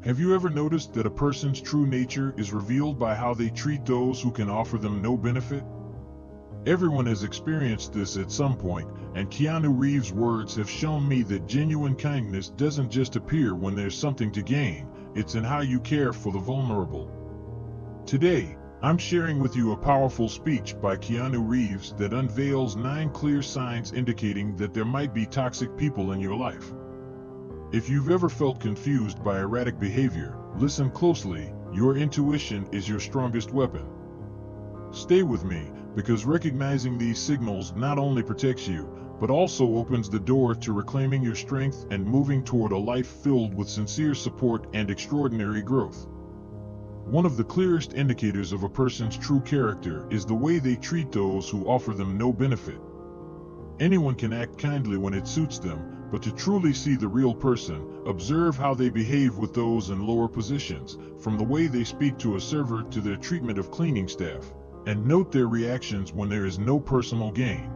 Have you ever noticed that a person's true nature is revealed by how they treat those who can offer them no benefit? Everyone has experienced this at some point, and Keanu Reeves' words have shown me that genuine kindness doesn't just appear when there's something to gain, it's in how you care for the vulnerable. Today, I'm sharing with you a powerful speech by Keanu Reeves that unveils 9 clear signs indicating that there might be toxic people in your life. If you've ever felt confused by erratic behavior, listen closely. Your intuition is your strongest weapon. Stay with me, because recognizing these signals not only protects you, but also opens the door to reclaiming your strength and moving toward a life filled with sincere support and extraordinary growth. One of the clearest indicators of a person's true character is the way they treat those who offer them no benefit. Anyone can act kindly when it suits them, but to truly see the real person, observe how they behave with those in lower positions, from the way they speak to a server to their treatment of cleaning staff, and note their reactions when there is no personal gain.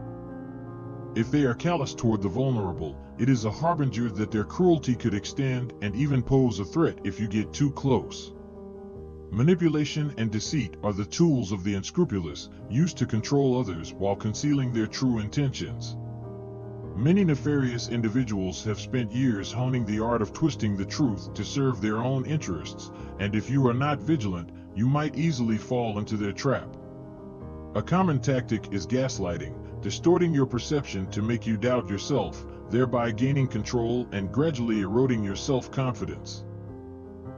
If they are callous toward the vulnerable, it is a harbinger that their cruelty could extend and even pose a threat if you get too close. Manipulation and deceit are the tools of the unscrupulous, used to control others while concealing their true intentions. Many nefarious individuals have spent years honing the art of twisting the truth to serve their own interests, and if you are not vigilant, you might easily fall into their trap. A common tactic is gaslighting, distorting your perception to make you doubt yourself, thereby gaining control and gradually eroding your self-confidence.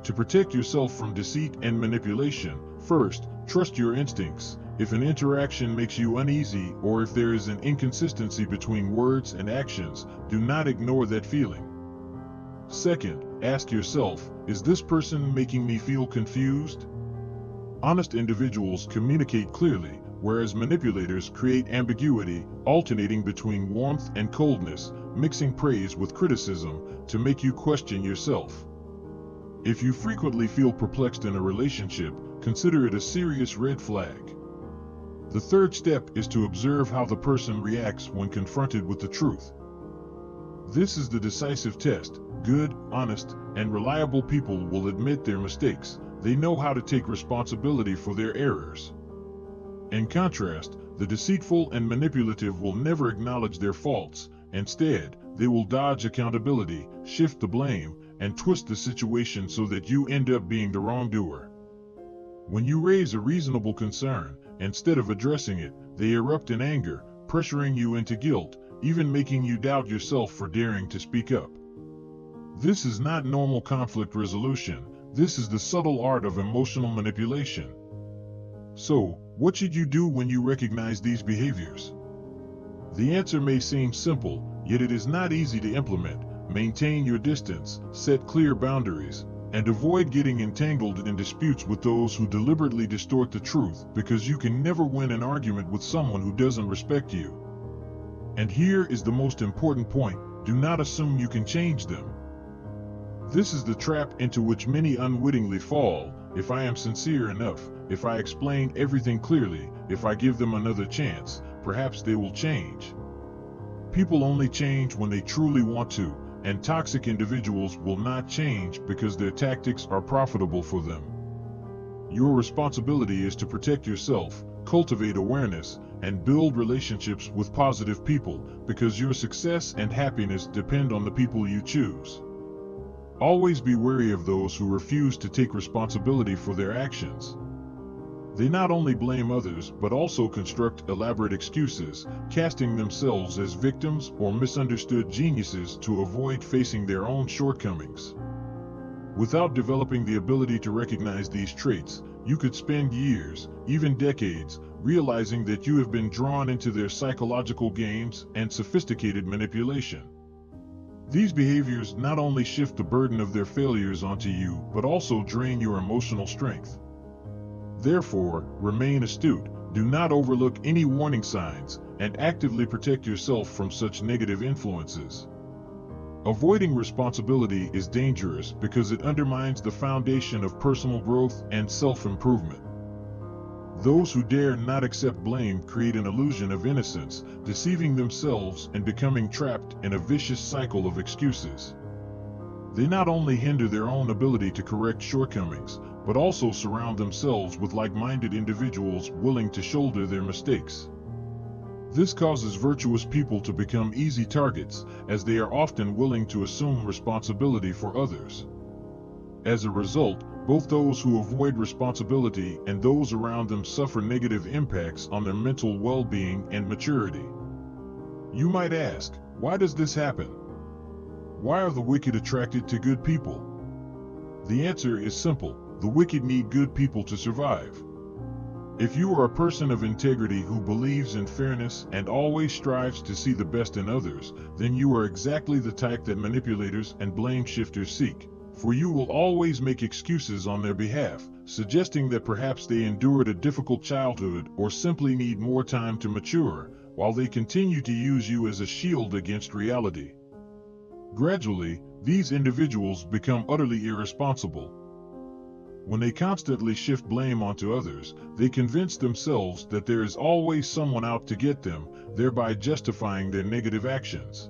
To protect yourself from deceit and manipulation, first, trust your instincts. If an interaction makes you uneasy or if there is an inconsistency between words and actions, do not ignore that feeling. Second, ask yourself, is this person making me feel confused? Honest individuals communicate clearly, whereas manipulators create ambiguity, alternating between warmth and coldness, mixing praise with criticism to make you question yourself. If you frequently feel perplexed in a relationship, consider it a serious red flag. The third step is to observe how the person reacts when confronted with the truth. This is the decisive test. Good, honest, and reliable people will admit their mistakes. They know how to take responsibility for their errors. In contrast, the deceitful and manipulative will never acknowledge their faults. Instead, they will dodge accountability, shift the blame, and twist the situation so that you end up being the wrongdoer. When you raise a reasonable concern, instead of addressing it, they erupt in anger, pressuring you into guilt, even making you doubt yourself for daring to speak up. This is not normal conflict resolution. This is the subtle art of emotional manipulation. So, what should you do when you recognize these behaviors? The answer may seem simple, yet it is not easy to implement. Maintain your distance, set clear boundaries, and avoid getting entangled in disputes with those who deliberately distort the truth, because you can never win an argument with someone who doesn't respect you. And here is the most important point: do not assume you can change them. This is the trap into which many unwittingly fall. If I am sincere enough, if I explain everything clearly, if I give them another chance, perhaps they will change. People only change when they truly want to, and toxic individuals will not change because their tactics are profitable for them. Your responsibility is to protect yourself, cultivate awareness, and build relationships with positive people, because your success and happiness depend on the people you choose. Always be wary of those who refuse to take responsibility for their actions. They not only blame others but also construct elaborate excuses, casting themselves as victims or misunderstood geniuses to avoid facing their own shortcomings. Without developing the ability to recognize these traits, you could spend years, even decades, realizing that you have been drawn into their psychological games and sophisticated manipulation. These behaviors not only shift the burden of their failures onto you but also drain your emotional strength. Therefore, remain astute, do not overlook any warning signs, and actively protect yourself from such negative influences. Avoiding responsibility is dangerous because it undermines the foundation of personal growth and self-improvement. Those who dare not accept blame create an illusion of innocence, deceiving themselves and becoming trapped in a vicious cycle of excuses. They not only hinder their own ability to correct shortcomings, but also surround themselves with like-minded individuals willing to shoulder their mistakes. This causes virtuous people to become easy targets, as they are often willing to assume responsibility for others. As a result, both those who avoid responsibility and those around them suffer negative impacts on their mental well-being and maturity. You might ask, why does this happen? Why are the wicked attracted to good people? The answer is simple: the wicked need good people to survive. If you are a person of integrity who believes in fairness and always strives to see the best in others, then you are exactly the type that manipulators and blame shifters seek. For you will always make excuses on their behalf, suggesting that perhaps they endured a difficult childhood or simply need more time to mature, while they continue to use you as a shield against reality. Gradually, these individuals become utterly irresponsible. When they constantly shift blame onto others, they convince themselves that there is always someone out to get them, thereby justifying their negative actions.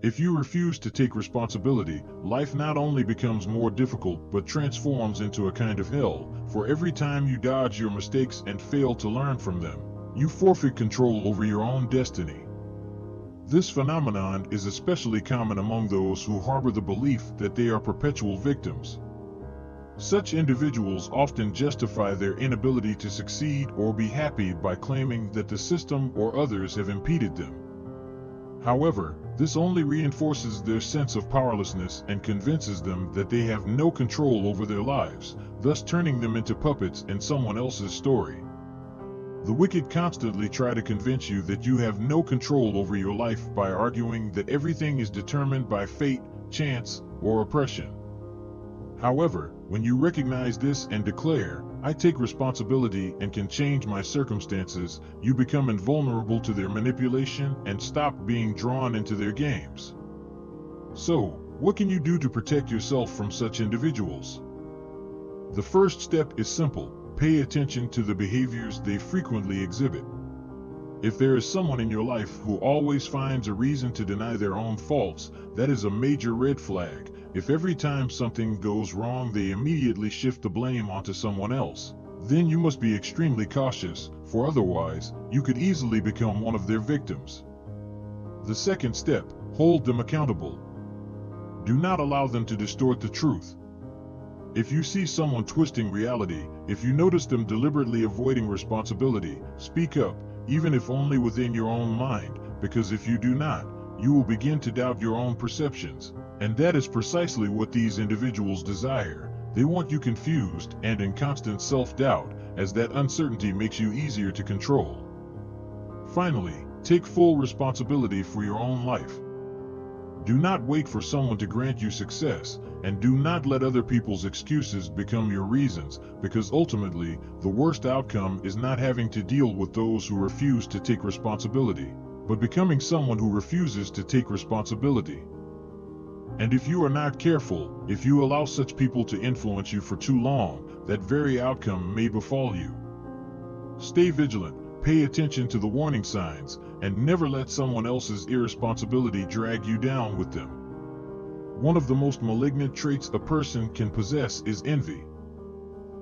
If you refuse to take responsibility, life not only becomes more difficult but transforms into a kind of hell, for every time you dodge your mistakes and fail to learn from them, you forfeit control over your own destiny. This phenomenon is especially common among those who harbor the belief that they are perpetual victims. Such individuals often justify their inability to succeed or be happy by claiming that the system or others have impeded them. However, this only reinforces their sense of powerlessness and convinces them that they have no control over their lives, thus turning them into puppets in someone else's story. The wicked constantly try to convince you that you have no control over your life by arguing that everything is determined by fate, chance, or oppression. However, when you recognize this and declare, "I take responsibility and can change my circumstances," you become invulnerable to their manipulation and stop being drawn into their games. So, what can you do to protect yourself from such individuals? The first step is simple: pay attention to the behaviors they frequently exhibit. If there is someone in your life who always finds a reason to deny their own faults, that is a major red flag. If every time something goes wrong they immediately shift the blame onto someone else, then you must be extremely cautious, for otherwise, you could easily become one of their victims. The second step: hold them accountable. Do not allow them to distort the truth. If you see someone twisting reality, if you notice them deliberately avoiding responsibility, speak up, even if only within your own mind, because if you do not, you will begin to doubt your own perceptions. And that is precisely what these individuals desire. They want you confused and in constant self-doubt, as that uncertainty makes you easier to control. Finally, take full responsibility for your own life. Do not wait for someone to grant you success, and do not let other people's excuses become your reasons, because ultimately, the worst outcome is not having to deal with those who refuse to take responsibility, but becoming someone who refuses to take responsibility. And if you are not careful, if you allow such people to influence you for too long, that very outcome may befall you. Stay vigilant, pay attention to the warning signs, and never let someone else's irresponsibility drag you down with them. One of the most malignant traits a person can possess is envy.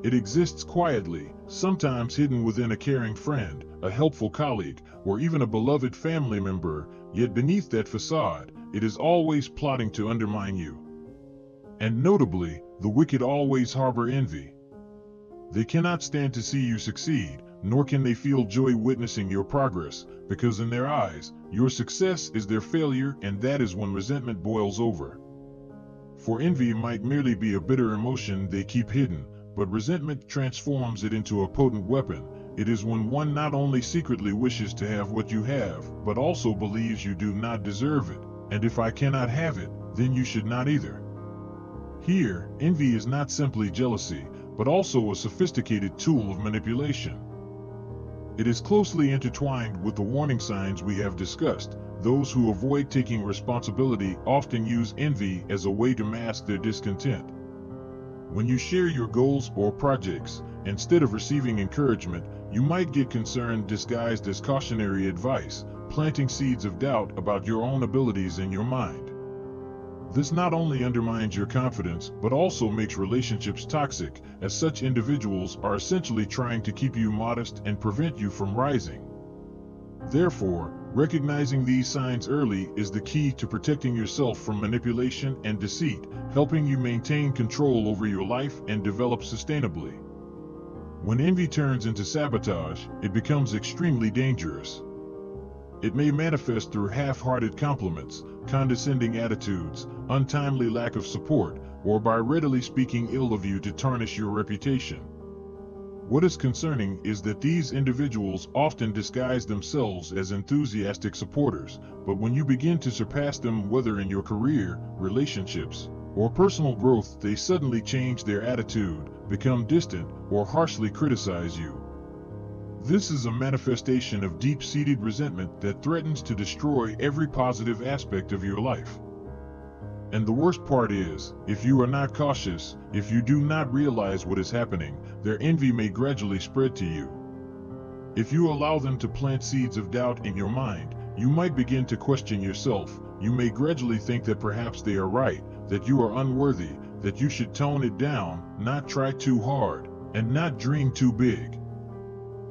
It exists quietly, sometimes hidden within a caring friend, a helpful colleague, or even a beloved family member, yet beneath that facade, it is always plotting to undermine you. And notably, the wicked always harbor envy. They cannot stand to see you succeed, nor can they feel joy witnessing your progress, because in their eyes, your success is their failure, and that is when resentment boils over. For envy might merely be a bitter emotion they keep hidden, but resentment transforms it into a potent weapon. It is when one not only secretly wishes to have what you have, but also believes you do not deserve it, and if I cannot have it, then you should not either. Here, envy is not simply jealousy, but also a sophisticated tool of manipulation. It is closely intertwined with the warning signs we have discussed. Those who avoid taking responsibility often use envy as a way to mask their discontent. When you share your goals or projects, instead of receiving encouragement, you might get concern disguised as cautionary advice, planting seeds of doubt about your own abilities in your mind. This not only undermines your confidence, but also makes relationships toxic, as such individuals are essentially trying to keep you modest and prevent you from rising. Therefore, recognizing these signs early is the key to protecting yourself from manipulation and deceit, helping you maintain control over your life and develop sustainably. When envy turns into sabotage, it becomes extremely dangerous. It may manifest through half-hearted compliments, condescending attitudes, untimely lack of support, or by readily speaking ill of you to tarnish your reputation. What is concerning is that these individuals often disguise themselves as enthusiastic supporters, but when you begin to surpass them, whether in your career, relationships, or personal growth, they suddenly change their attitude, become distant, or harshly criticize you. This is a manifestation of deep-seated resentment that threatens to destroy every positive aspect of your life. And the worst part is, if you are not cautious, if you do not realize what is happening, their envy may gradually spread to you. If you allow them to plant seeds of doubt in your mind, you might begin to question yourself. You may gradually think that perhaps they are right, that you are unworthy, that you should tone it down, not try too hard, and not dream too big.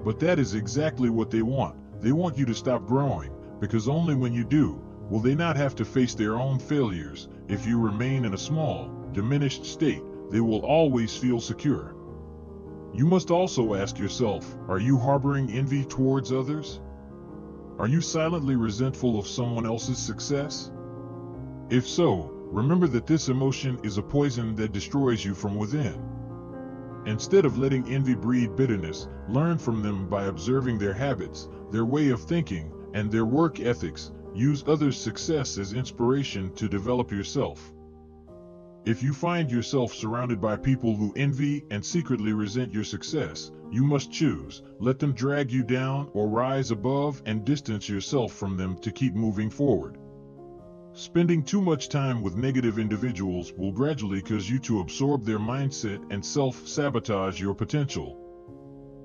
But that is exactly what they want. They want you to stop growing, because only when you do, will they not have to face their own failures. If you remain in a small, diminished state, they will always feel secure. You must also ask yourself, are you harboring envy towards others? Are you silently resentful of someone else's success? If so, remember that this emotion is a poison that destroys you from within. Instead of letting envy breed bitterness, learn from them by observing their habits, their way of thinking, and their work ethics. Use others' success as inspiration to develop yourself. If you find yourself surrounded by people who envy and secretly resent your success, you must choose: let them drag you down, or rise above and distance yourself from them to keep moving forward. Spending too much time with negative individuals will gradually cause you to absorb their mindset and self-sabotage your potential.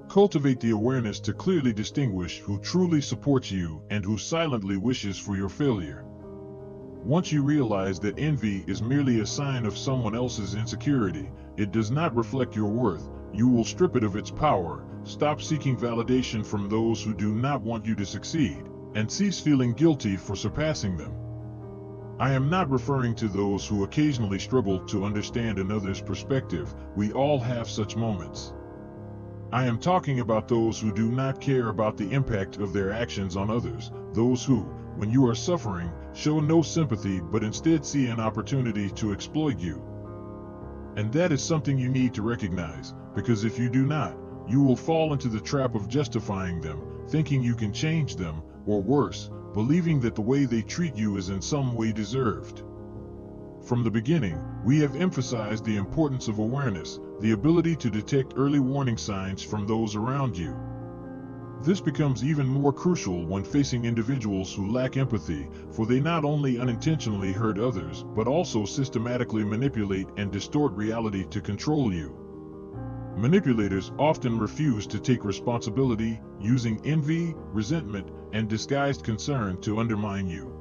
Cultivate the awareness to clearly distinguish who truly supports you and who silently wishes for your failure. Once you realize that envy is merely a sign of someone else's insecurity, it does not reflect your worth, you will strip it of its power, stop seeking validation from those who do not want you to succeed, and cease feeling guilty for surpassing them. I am not referring to those who occasionally struggle to understand another's perspective. We all have such moments. I am talking about those who do not care about the impact of their actions on others, those who, when you are suffering, show no sympathy but instead see an opportunity to exploit you. And that is something you need to recognize, because if you do not, you will fall into the trap of justifying them, thinking you can change them, or worse, believing that the way they treat you is in some way deserved. From the beginning, we have emphasized the importance of awareness, the ability to detect early warning signs from those around you. This becomes even more crucial when facing individuals who lack empathy, for they not only unintentionally hurt others, but also systematically manipulate and distort reality to control you. Manipulators often refuse to take responsibility, using envy, resentment, and disguised concern to undermine you.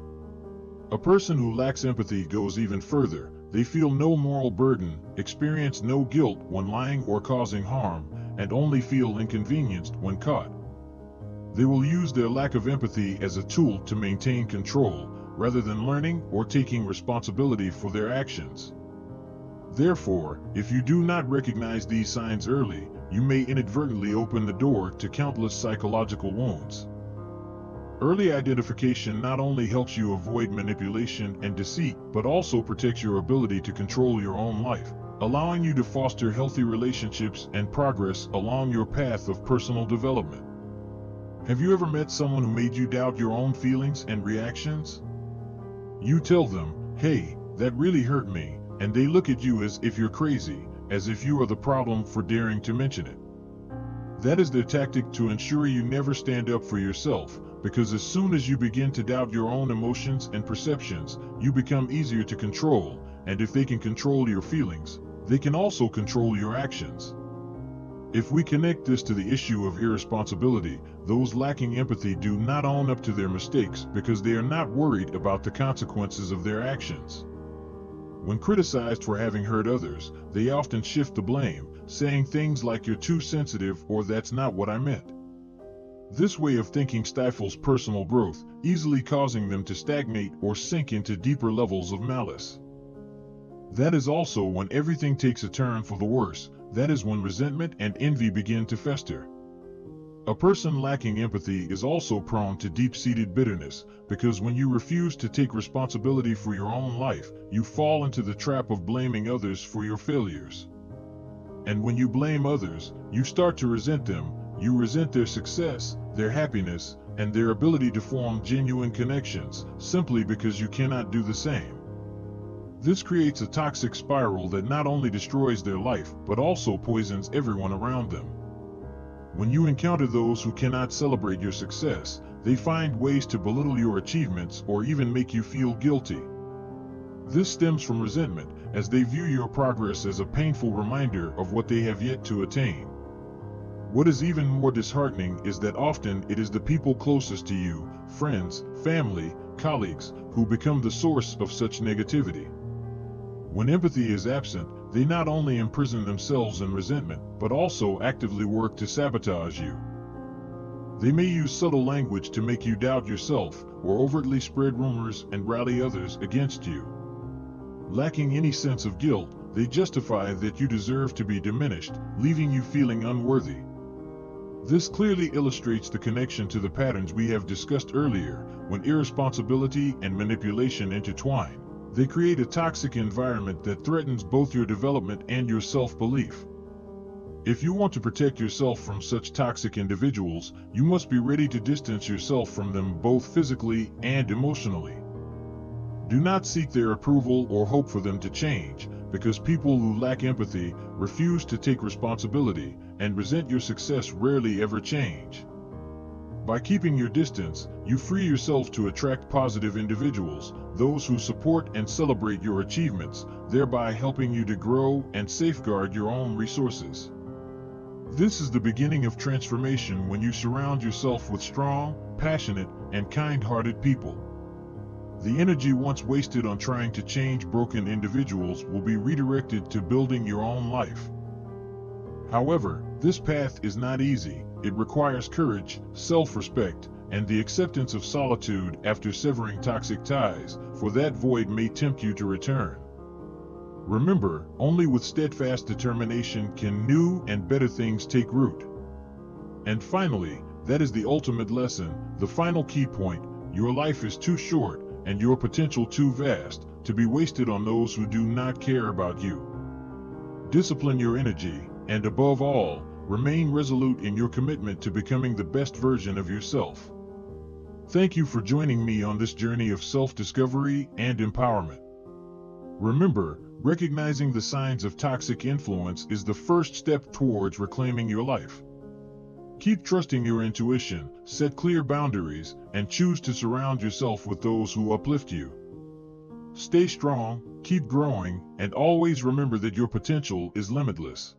A person who lacks empathy goes even further. They feel no moral burden, experience no guilt when lying or causing harm, and only feel inconvenienced when caught. They will use their lack of empathy as a tool to maintain control, rather than learning or taking responsibility for their actions. Therefore, if you do not recognize these signs early, you may inadvertently open the door to countless psychological wounds. Early identification not only helps you avoid manipulation and deceit, but also protects your ability to control your own life, allowing you to foster healthy relationships and progress along your path of personal development. Have you ever met someone who made you doubt your own feelings and reactions? You tell them, "Hey, that really hurt me," and they look at you as if you're crazy, as if you are the problem for daring to mention it. That is their tactic to ensure you never stand up for yourself, because as soon as you begin to doubt your own emotions and perceptions, you become easier to control, and if they can control your feelings, they can also control your actions. If we connect this to the issue of irresponsibility, those lacking empathy do not own up to their mistakes because they are not worried about the consequences of their actions. When criticized for having hurt others, they often shift the blame, saying things like "you're too sensitive" or "that's not what I meant." This way of thinking stifles personal growth, easily causing them to stagnate or sink into deeper levels of malice. That is also when everything takes a turn for the worse. That is when resentment and envy begin to fester. A person lacking empathy is also prone to deep-seated bitterness, because when you refuse to take responsibility for your own life, you fall into the trap of blaming others for your failures. And when you blame others, you start to resent them. You resent their success, their happiness, and their ability to form genuine connections, simply because you cannot do the same. This creates a toxic spiral that not only destroys their life, but also poisons everyone around them. When you encounter those who cannot celebrate your success, they find ways to belittle your achievements or even make you feel guilty. This stems from resentment, as they view your progress as a painful reminder of what they have yet to attain. What is even more disheartening is that often it is the people closest to you, friends, family, colleagues, who become the source of such negativity. When empathy is absent, they not only imprison themselves in resentment, but also actively work to sabotage you. They may use subtle language to make you doubt yourself, or overtly spread rumors and rally others against you. Lacking any sense of guilt, they justify that you deserve to be diminished, leaving you feeling unworthy. This clearly illustrates the connection to the patterns we have discussed earlier. When irresponsibility and manipulation intertwine, they create a toxic environment that threatens both your development and your self-belief. If you want to protect yourself from such toxic individuals, you must be ready to distance yourself from them both physically and emotionally. Do not seek their approval or hope for them to change, because people who lack empathy, refuse to take responsibility, and resent your success rarely ever change. By keeping your distance, you free yourself to attract positive individuals, those who support and celebrate your achievements, thereby helping you to grow and safeguard your own resources. This is the beginning of transformation when you surround yourself with strong, passionate, and kind-hearted people. The energy once wasted on trying to change broken individuals will be redirected to building your own life. However, this path is not easy. It requires courage, self-respect, and the acceptance of solitude after severing toxic ties, for that void may tempt you to return. Remember, only with steadfast determination can new and better things take root. And finally, that is the ultimate lesson, the final key point: your life is too short, and your potential too vast, to be wasted on those who do not care about you. Discipline your energy, and above all, remain resolute in your commitment to becoming the best version of yourself. Thank you for joining me on this journey of self-discovery and empowerment. Remember, recognizing the signs of toxic influence is the first step towards reclaiming your life. Keep trusting your intuition, set clear boundaries, and choose to surround yourself with those who uplift you. Stay strong, keep growing, and always remember that your potential is limitless.